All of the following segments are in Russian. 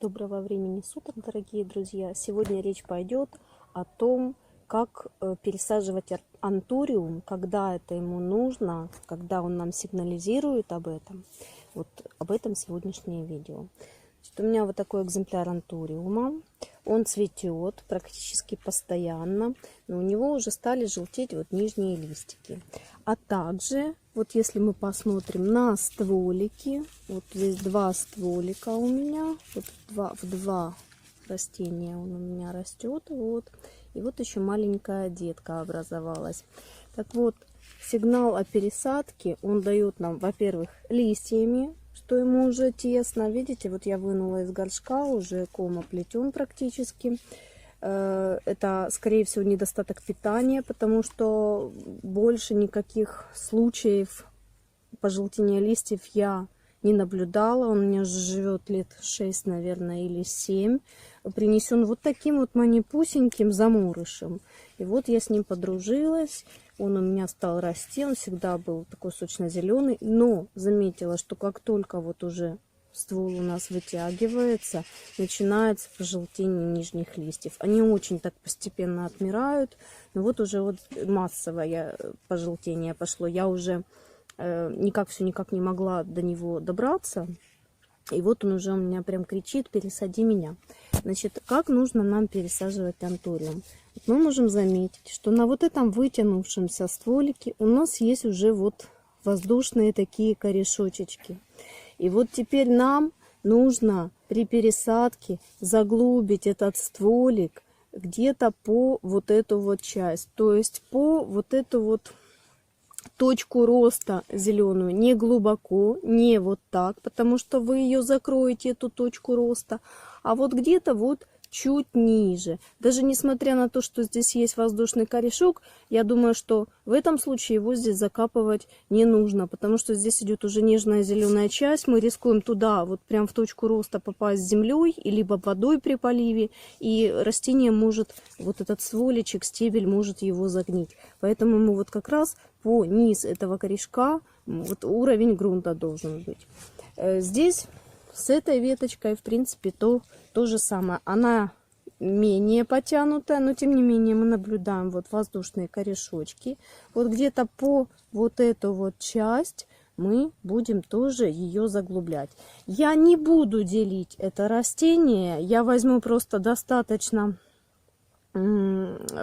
Доброго времени суток, дорогие друзья! Сегодня речь пойдет о том, как пересаживать антуриум, когда это ему нужно, когда он нам сигнализирует об этом. Вот об этом сегодняшнее видео. Значит, у меня вот такой экземпляр антуриума. Он цветет практически постоянно, но у него уже стали желтеть вот нижние листики. А также, вот если мы посмотрим на стволики, вот здесь два стволика у меня, вот в два растения он у меня растет, вот. И вот еще маленькая детка образовалась. Так вот, сигнал о пересадке он дает нам, во-первых, листьями, что ему уже тесно. Видите, вот я вынула из горшка, уже ком оплетен практически. Это, скорее всего, недостаток питания, потому что больше никаких случаев пожелтения листьев я не наблюдала. Он у меня уже живет лет 6, наверное, или 7. Принесен вот таким вот манипусеньким заморышем. И вот я с ним подружилась. Он у меня стал расти. Он всегда был такой сочно-зеленый. Но заметила, что как только вот уже ствол у нас вытягивается, начинается пожелтение нижних листьев. Они очень так постепенно отмирают. Но вот уже вот массовое пожелтение пошло. Я уже никак не могла до него добраться. И вот он уже у меня прям кричит: пересади меня. Значит, как нужно нам пересаживать антуриум? Мы можем заметить, что на вот этом вытянувшемся стволике у нас есть уже вот воздушные такие корешочки. И вот теперь нам нужно при пересадке заглубить этот стволик где-то по вот эту вот часть. То есть по вот эту вот точку роста зеленую, не глубоко, не вот так, потому что вы ее закроете, эту точку роста, а вот где-то вот чуть ниже. Даже несмотря на то, что здесь есть воздушный корешок, я думаю, что в этом случае его здесь закапывать не нужно, потому что здесь идет уже нежная зеленая часть. Мы рискуем туда вот прям в точку роста попасть с землей, и либо водой при поливе, и растение может, вот этот стволичек, стебель может его загнить. Поэтому мы вот как раз по низ этого корешка вот уровень грунта должен быть. Здесь с этой веточкой, в принципе, то же самое. Она менее потянутая, но тем не менее мы наблюдаем вот воздушные корешочки. Вот где-то по вот эту вот часть мы будем тоже ее заглублять. Я не буду делить это растение. Я возьму просто достаточно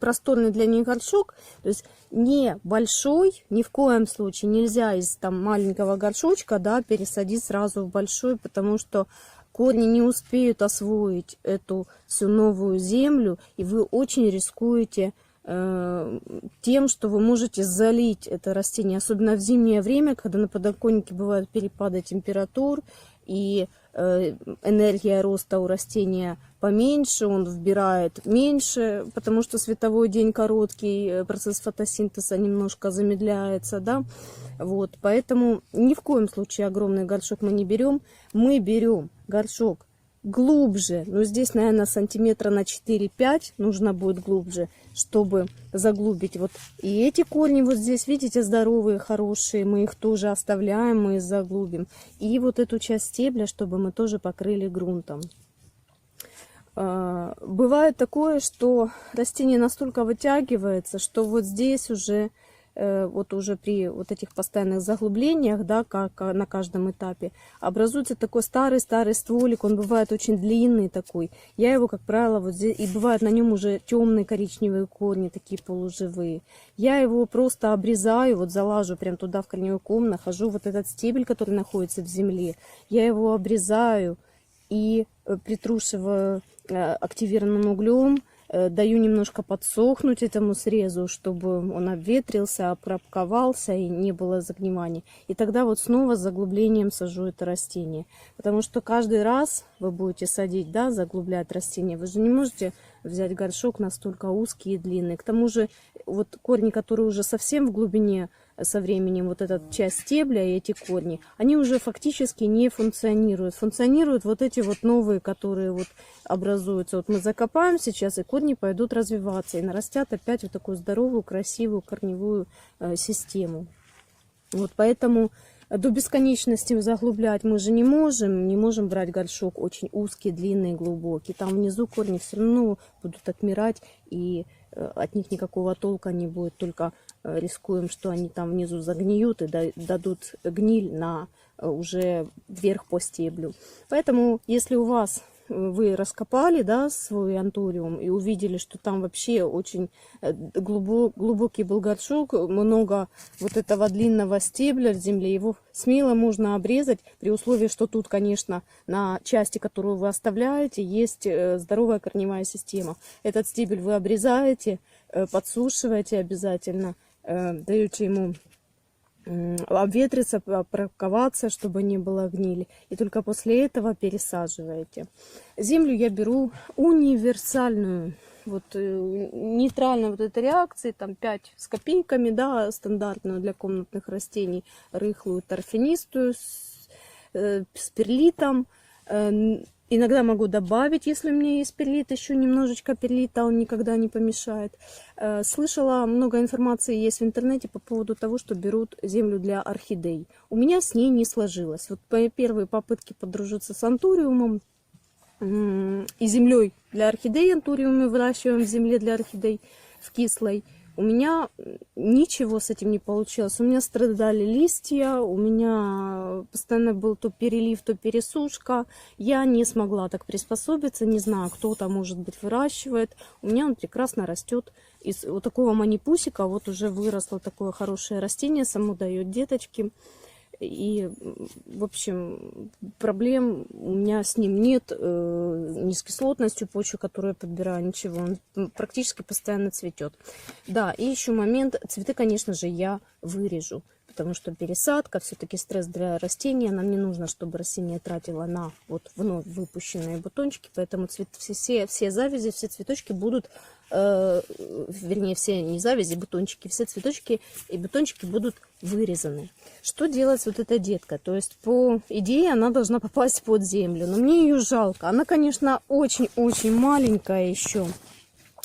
просторный для них горшок, то есть не большой, ни в коем случае нельзя из там маленького горшочка, да, пересадить сразу в большой, потому что корни не успеют освоить эту всю новую землю, и вы очень рискуете тем, что вы можете залить это растение, особенно в зимнее время, когда на подоконнике бывают перепады температур, и энергия роста у растения поменьше, он вбирает меньше, потому что световой день короткий, процесс фотосинтеза немножко замедляется, да, вот, поэтому ни в коем случае огромный горшок мы не берем, мы берем горшок глубже, но здесь, наверное, сантиметра на 4-5 нужно будет глубже, чтобы заглубить вот и эти корни вот здесь, видите, здоровые, хорошие, мы их тоже оставляем, мы их заглубим, и вот эту часть стебля, чтобы мы тоже покрыли грунтом. Бывает такое, что растение настолько вытягивается, что вот здесь уже вот уже при вот этих постоянных заглублениях, да, как на каждом этапе, образуется такой старый-старый стволик, он бывает очень длинный такой. Я его, как правило, вот здесь, и бывает на нем уже темные коричневые корни, такие полуживые. Я его просто обрезаю, вот залажу прям туда в корневой ком, нахожу вот этот стебель, который находится в земле, я его обрезаю и притрушиваю активированным углем, даю немножко подсохнуть этому срезу, чтобы он обветрился, опробковался и не было загниваний. И тогда вот снова с заглублением сажу это растение. Потому что каждый раз вы будете садить, да, заглублять растение. Вы же не можете взять горшок настолько узкий и длинный. К тому же вот корни, которые уже совсем в глубине, со временем вот эта часть стебля и эти корни, они уже фактически не функционируют. Функционируют вот эти вот новые, которые вот образуются. Вот мы закопаем сейчас, и корни пойдут развиваться и нарастят опять вот такую здоровую, красивую корневую систему. Вот поэтому до бесконечности заглублять мы же не можем брать горшок очень узкий, длинный, глубокий. Там внизу корни все равно будут отмирать, и от них никакого толка не будет, только рискуем, что они там внизу загниют и дадут гниль на уже вверх по стеблю. Поэтому, если у вас вы раскопали, да, свой антуриум и увидели, что там вообще очень глубокий был горшок, много вот этого длинного стебля в земле, его смело можно обрезать, при условии, что тут, конечно, на части, которую вы оставляете, есть здоровая корневая система. Этот стебель вы обрезаете, подсушиваете обязательно, даете ему обветриться, проковаться, чтобы не было гнили. И только после этого пересаживаете. Землю я беру универсальную. Вот нейтральная вот эта реакция, там 5 с копейками, да, стандартную для комнатных растений, рыхлую торфянистую с перлитом. Иногда могу добавить, если у меня есть перлит, еще немножечко перлита, он никогда не помешает. Слышала, много информации есть в интернете по поводу того, что берут землю для орхидей. У меня с ней не сложилось. Вот по первые попытки подружиться с антуриумом и землей для орхидей, антуриум мы выращиваем в земле для орхидей в кислой, у меня ничего с этим не получилось. У меня страдали листья, у меня постоянно был то перелив, то пересушка. Я не смогла так приспособиться, не знаю, кто-то, может быть, выращивает. У меня он прекрасно растет. Из вот такого манипусика вот уже выросло такое хорошее растение, само дает деточки. И, в общем, проблем у меня с ним нет, ни с кислотностью почвы, которую я подбираю, ничего. Он практически постоянно цветет. Да, и еще момент, цветы, конечно же, я вырежу, потому что пересадка, все-таки стресс для растения, нам не нужно, чтобы растение тратило на вот вновь выпущенные бутончики, поэтому все завязи, все цветочки будут, вернее, все не завязи, бутончики, все цветочки и бутончики будут вырезаны. Что делать вот эта детка? То есть, по идее, она должна попасть под землю, но мне ее жалко. Она, конечно, очень-очень маленькая еще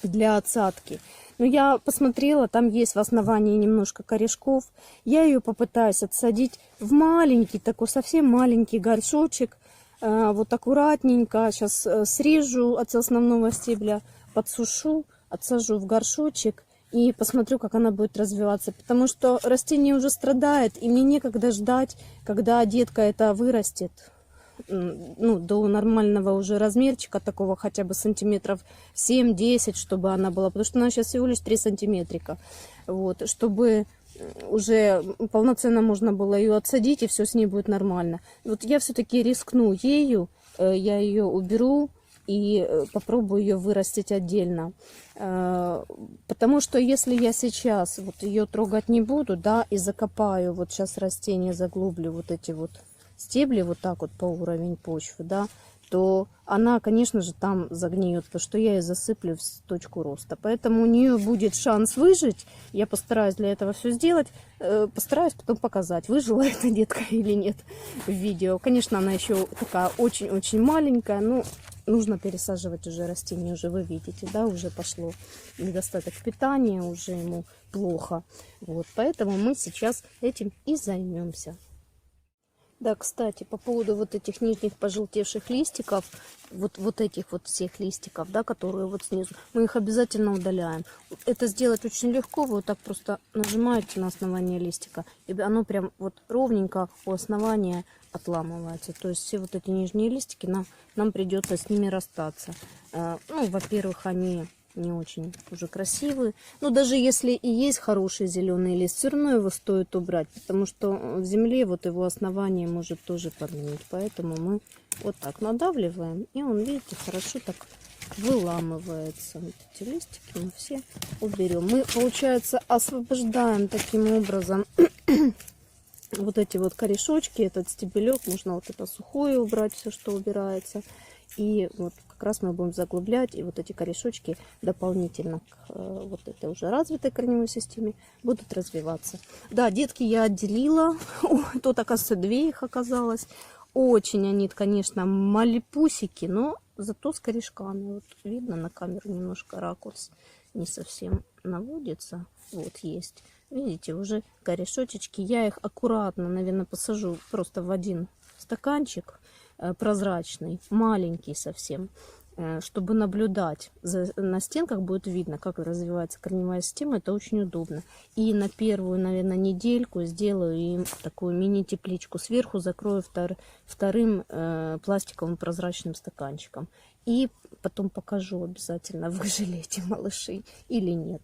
для отсадки. Но я посмотрела, там есть в основании немножко корешков. Я ее попытаюсь отсадить в маленький, такой совсем маленький горшочек. Вот аккуратненько сейчас срежу от основного стебля, подсушу, отсажу в горшочек и посмотрю, как она будет развиваться. Потому что растение уже страдает, и мне некогда ждать, когда детка это вырастет. Ну, до нормального уже размерчика, такого хотя бы сантиметров 7-10, чтобы она была, потому что она сейчас всего лишь 3 сантиметрика, вот, чтобы уже полноценно можно было ее отсадить, и все с ней будет нормально. Вот я все-таки рискну ею, я ее уберу и попробую ее вырастить отдельно, потому что если я сейчас вот ее трогать не буду, да, и закопаю, вот сейчас растение заглублю, вот эти вот стебли вот так вот по уровень почвы, да, то она, конечно же, там загниет, потому что я ее засыплю в точку роста. Поэтому у нее будет шанс выжить. Я постараюсь для этого все сделать. Постараюсь потом показать, выжила эта детка или нет в видео. Конечно, она еще такая очень-очень маленькая, но нужно пересаживать уже растение, уже вы видите, да, уже пошло недостаток питания, уже ему плохо. Вот, поэтому мы сейчас этим и займемся. Да, кстати, по поводу вот этих нижних пожелтевших листиков, вот этих вот всех листиков, да, которые вот снизу, мы их обязательно удаляем. Это сделать очень легко, вы вот так просто нажимаете на основание листика, и оно прям вот ровненько у основания отламывается. То есть все вот эти нижние листики, нам придется с ними расстаться. Ну, во-первых, они не очень уже красивые. Но даже если и есть хороший зеленый лист, все равно его стоит убрать, потому что в земле вот его основание может тоже подгнить. Поэтому мы вот так надавливаем, и он, видите, хорошо так выламывается. Вот эти листики мы все уберем. Мы, получается, освобождаем таким образом вот эти вот корешочки, этот стебелек. Можно вот это сухое убрать, все, что убирается. И вот как раз мы будем заглублять, и вот эти корешочки дополнительно к вот этой уже развитой корневой системе будут развиваться. Да, детки я отделила. Тут, оказывается, 2 их оказалось. Очень они, конечно, малипусики, но зато с корешками. Вот видно на камеру немножко ракурс не совсем наводится. Вот есть. Видите, уже корешочечки. Я их аккуратно, наверное, посажу просто в один стаканчик прозрачный, маленький совсем, чтобы наблюдать. На стенках будет видно, как развивается корневая система. Это очень удобно. И на первую, наверное, недельку сделаю им такую мини-тепличку. Сверху закрою вторым пластиковым прозрачным стаканчиком. И потом покажу обязательно, выжили эти малыши или нет.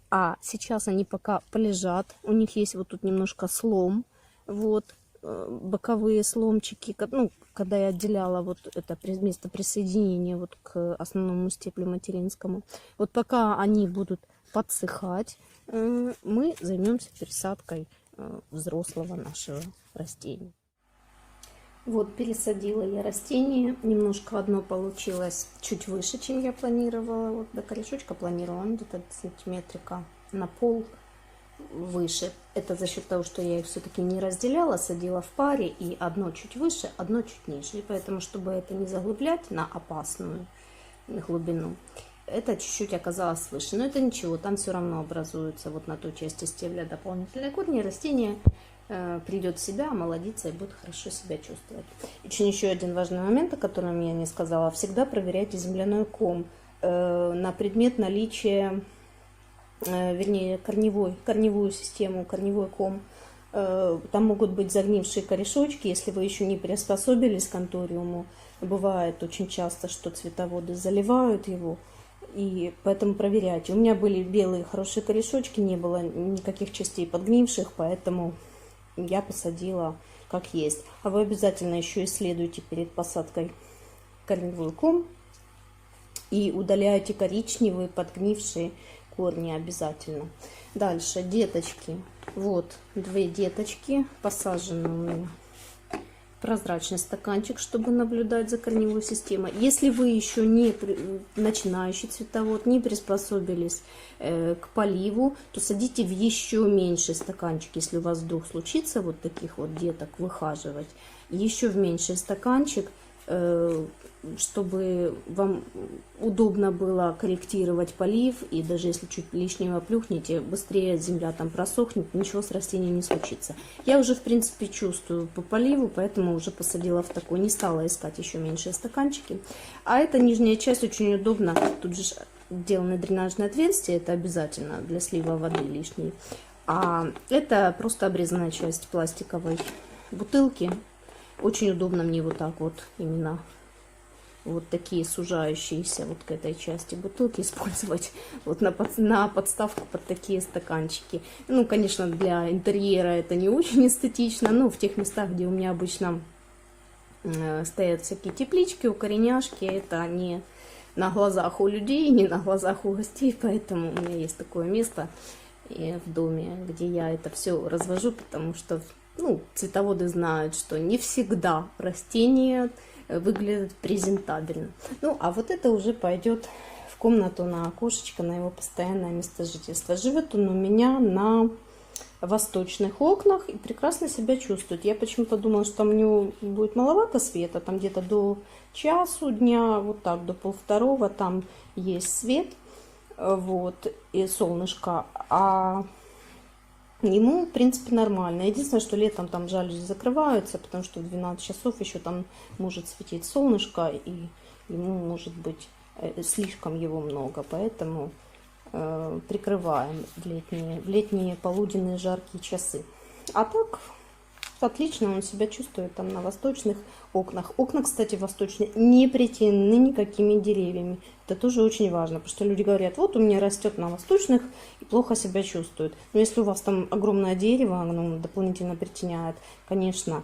А сейчас они пока полежат. У них есть вот тут немножко слом. Вот. Боковые сломчики, ну, когда я отделяла вот это место присоединения вот к основному стеблю материнскому. Вот пока они будут подсыхать, мы займемся пересадкой взрослого нашего растения. Вот пересадила я растение. Немножко одно получилось чуть выше, чем я планировала. Вот до корешочка планировала где-то сантиметрика на пол выше. Это за счет того, что я их все-таки не разделяла, садила в паре, и одно чуть выше, одно чуть ниже. И поэтому, чтобы это не заглублять на опасную глубину, это чуть-чуть оказалось выше. Но это ничего, там все равно образуется вот на той части стебля дополнительные корни, и растение придет в себя, омолодится и будет хорошо себя чувствовать. Еще один важный момент, о котором я не сказала. Всегда проверяйте земляной ком на предмет наличия, вернее, корневую систему, корневой ком. Там могут быть загнившие корешочки, если вы еще не приспособились к антуриуму. Бывает очень часто, что цветоводы заливают его, и поэтому проверяйте. У меня были белые хорошие корешочки, не было никаких частей подгнивших, поэтому я посадила как есть. А вы обязательно еще исследуйте перед посадкой корневой ком и удаляйте коричневые подгнившие корни обязательно. Дальше деточки. Вот две деточки посажены у меня в прозрачный стаканчик, чтобы наблюдать за корневой системой. Если вы еще не начинающий цветовод, не приспособились к поливу, то садите в еще меньший стаканчик. Если у вас вдруг случится вот таких вот деток выхаживать, еще в меньший стаканчик, чтобы вам удобно было корректировать полив, и даже если чуть лишнего плюхнете, быстрее земля там просохнет, ничего с растением не случится. Я уже в принципе чувствую по поливу, поэтому уже посадила в такой, не стала искать еще меньшие стаканчики. А эта нижняя часть очень удобно, тут же сделаны дренажные отверстия, это обязательно для слива воды лишней. А это просто обрезанная часть пластиковой бутылки. Очень удобно мне вот так вот именно вот такие сужающиеся вот к этой части бутылки использовать вот на подставку под такие стаканчики. Ну, конечно, для интерьера это не очень эстетично, но в тех местах, где у меня обычно стоят всякие теплички, укореняшки, это не на глазах у людей, не на глазах у гостей, поэтому у меня есть такое место в доме, где я это все развожу, потому что, ну, цветоводы знают, что не всегда растения выглядят презентабельно. Ну, а вот это уже пойдет в комнату на окошечко, на его постоянное место жительства. Живет он у меня на восточных окнах и прекрасно себя чувствует. Я почему-то думала, что там у него будет маловато света, там где-то до часу дня, вот так, до 1:30 там есть свет, вот, и солнышко, а ему, в принципе, нормально. Единственное, что летом там жалюзи закрываются, потому что в 12 часов еще там может светить солнышко, и ему может быть слишком его много, поэтому прикрываем в летние полуденные жаркие часы. А так отлично он себя чувствует там на восточных окнах. Окна, кстати, восточные не притенены никакими деревьями. Это тоже очень важно, потому что люди говорят, вот у меня растет на восточных и плохо себя чувствует. Но если у вас там огромное дерево, оно дополнительно притеняет, конечно,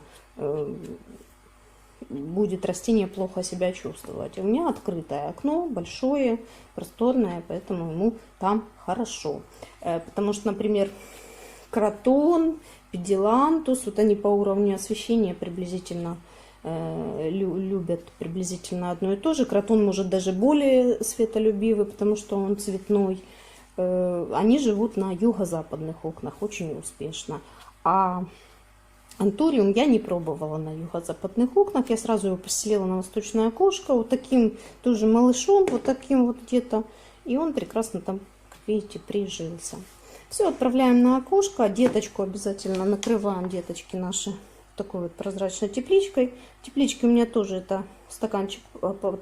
будет растение плохо себя чувствовать. У меня открытое окно, большое, просторное, поэтому ему там хорошо. Потому что, например, кротон, педилантус, вот они по уровню освещения приблизительно любят приблизительно одно и то же. Кротон может даже более светолюбивый, потому что он цветной. Они живут на юго-западных окнах очень успешно. А антуриум я не пробовала на юго-западных окнах. Я сразу его поселила на восточное окошко, вот таким тоже малышом, вот таким вот где-то. И он прекрасно там, как видите, прижился. Все, отправляем на окошко. Деточку обязательно накрываем, деточки наши, такой вот прозрачной тепличкой. Теплички у меня тоже это стаканчик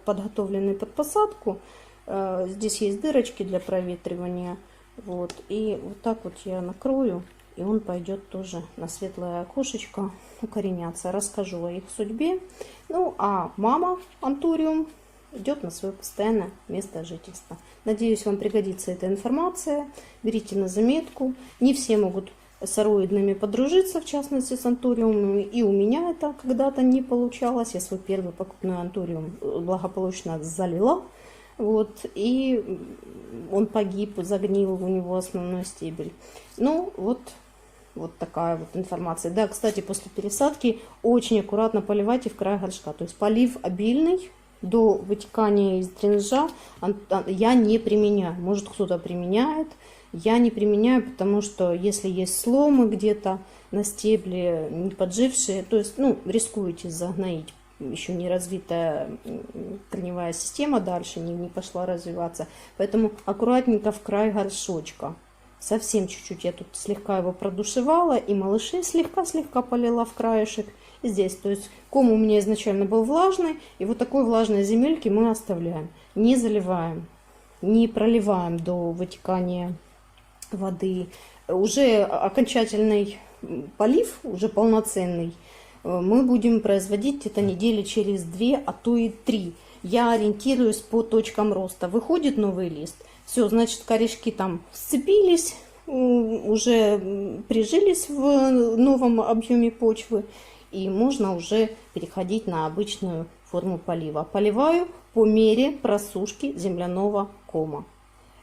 подготовленный под посадку. Здесь есть дырочки для проветривания. Вот. И вот так вот я накрою. И он пойдет тоже на светлое окошечко укореняться. Расскажу о их судьбе. Ну, а мама антуриум идет на свое постоянное место жительства. Надеюсь, вам пригодится эта информация. Берите на заметку. Не все могут с ароидными подружиться, в частности с антуриумами. И у меня это когда-то не получалось. Я свой первый покупной антуриум благополучно залила. Вот, и он погиб, загнил, у него основной стебель. Ну, вот такая вот информация. Да, кстати, после пересадки очень аккуратно поливайте в край горшка. То есть полив обильный до вытекания из дренажа я не применяю. Может, кто-то применяет. Я не применяю, потому что если есть сломы где-то на стебле, не поджившие, то есть, ну, рискуете загноить. Еще не развитая корневая система дальше не пошла развиваться. Поэтому аккуратненько в край горшочка. Совсем чуть-чуть я тут слегка его продушевала. И малышей слегка-слегка полила в краешек. И здесь, то есть ком у меня изначально был влажный. И вот такой влажной земельки мы оставляем. Не заливаем, не проливаем до вытекания воды. Уже окончательный полив, уже полноценный, мы будем производить это недели через 2, а то и 3. Я ориентируюсь по точкам роста. Выходит новый лист, все, значит, корешки там сцепились, уже прижились в новом объеме почвы, и можно уже переходить на обычную форму полива. Поливаю по мере просушки земляного кома.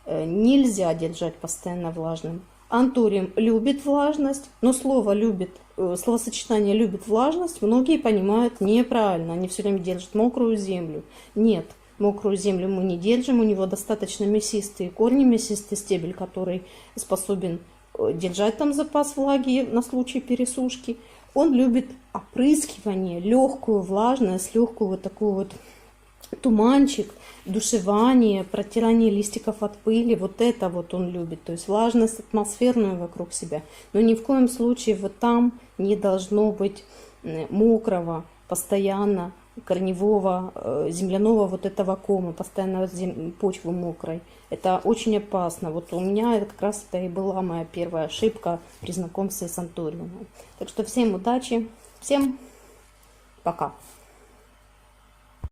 Нельзя держать постоянно влажным. Антуриум любит влажность, но словосочетание «любит влажность» многие понимают неправильно. Они все время держат мокрую землю. Нет, мокрую землю мы не держим. У него достаточно мясистые корни, мясистый стебель, который способен держать там запас влаги на случай пересушки. Он любит опрыскивание, легкую влажность, легкую вот такую вот туманчик, душевание, протирание листиков от пыли. Вот это вот он любит. То есть влажность атмосферную вокруг себя. Но ни в коем случае вот там не должно быть мокрого, постоянно корневого, земляного вот этого кома, постоянно почвы мокрой. Это очень опасно. Вот у меня это как раз это и была моя первая ошибка при знакомстве с антуриумом. Так что всем удачи, всем пока.